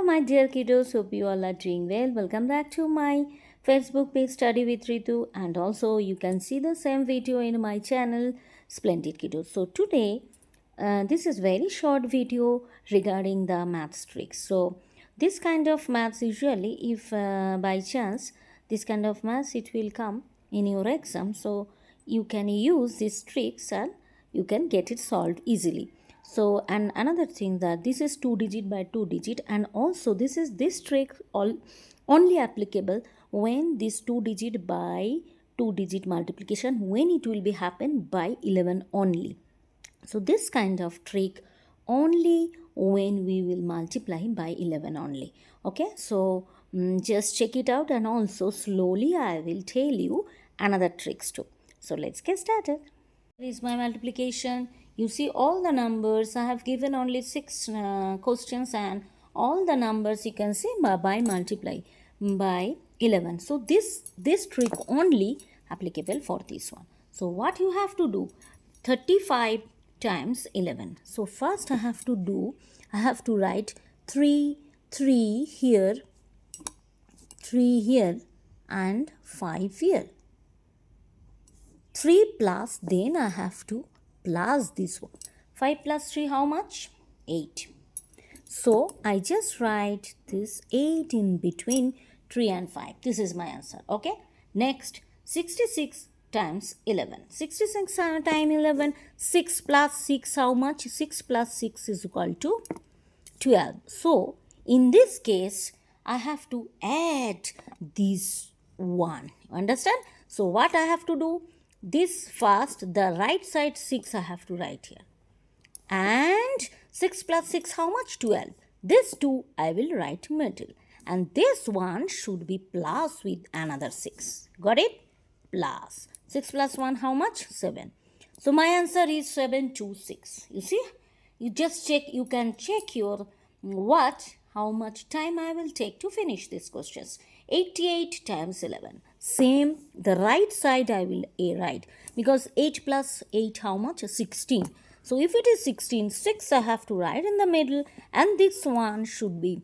Hello my dear kiddos, hope you all are doing well. Welcome back to my Facebook page Study with Ritu, and also you can see the same video in my channel Splendid Kiddos. So today this is very short video regarding the maths tricks. So this kind of maths usually if by chance this kind of maths it will come in your exam, so you can use these tricks and you can get it solved easily. So, and another thing that this is 2 digit by 2 digit, and also this trick only applicable when this 2 digit by 2 digit multiplication, when it will be happen by 11 only. So this kind of trick only when we will multiply by 11 only. Okay, so just check it out, and also slowly I will tell you another tricks too. So let's get started. Here is my multiplication. You see all the numbers. I have given only 6 questions, and all the numbers you can see by multiply by 11. So this trick only applicable for this one. So what you have to do, 35 times 11. So first I have to write 3 here, 3 here, and 5 here. 3 plus, then I have to plus this one. 5 plus 3 how much? 8. So I just write this 8 in between 3 and 5. This is my answer. Okay. Next, 66 times 11. 66 times 11. 6 plus 6 how much? 6 plus 6 is equal to 12. So in this case, I have to add this 1. Understand? So what I have to do? This first, the right side 6 I have to write here. And 6 plus 6 how much? 12. This 2 I will write middle. And this one should be plus with another 6. Got it? Plus. 6 plus 1 how much? 7. So my answer is 726. You see? You just check, you can check your how much time I will take to finish these questions. 88 times 11. Same, the right side I will write, because 8 plus 8 how much? 16. So if it is 16, 6 I have to write in the middle, and this one should be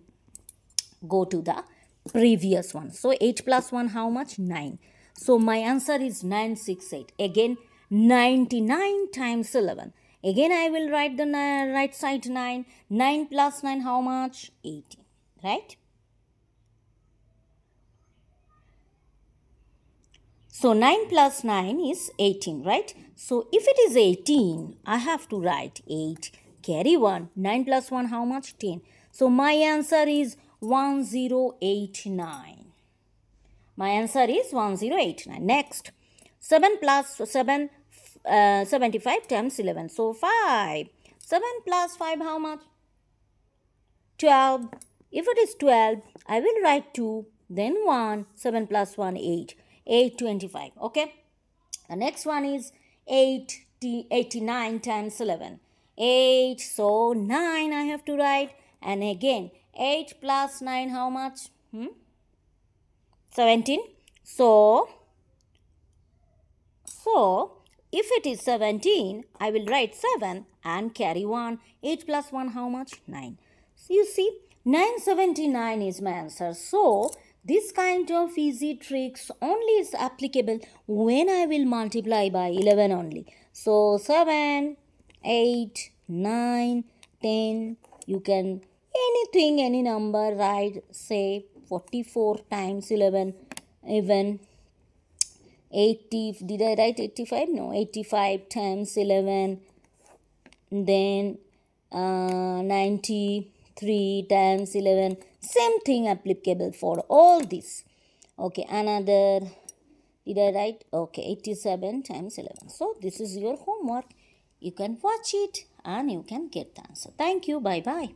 go to the previous one. So 8 plus 1 how much? 9. So my answer is 968. Again, 99 times 11. Again I will write the right side 9. 9 plus 9 how much? 18. Right? So 9 plus 9 is 18, right? So if it is 18, I have to write 8, carry 1. 9 plus 1 how much? 10. So my answer is 1089. My answer is 1089. Next, 7 plus 7, 75 times 11. So 5. 7 plus 5 how much? 12. If it is 12, I will write 2, then 1. 7 plus 1, 8. 825. Okay. The next one is 89 times 11. 8. So 9 I have to write. And again 8 plus 9 how much? 17. So if it is 17, I will write 7 and carry 1. 8 plus 1 how much? 9. So you see, 979 is my answer. So this kind of easy tricks only is applicable when I will multiply by 11 only. So 7, 8, 9, 10, you can anything, any number write, say 44 times 11, even 80, did I write 85? No, 85 times 11, then 93 times 11. Same thing applicable for all this. Okay, another, did I write? Okay, 87 times 11. So this is your homework. You can watch it and you can get the answer. Thank you. Bye-bye.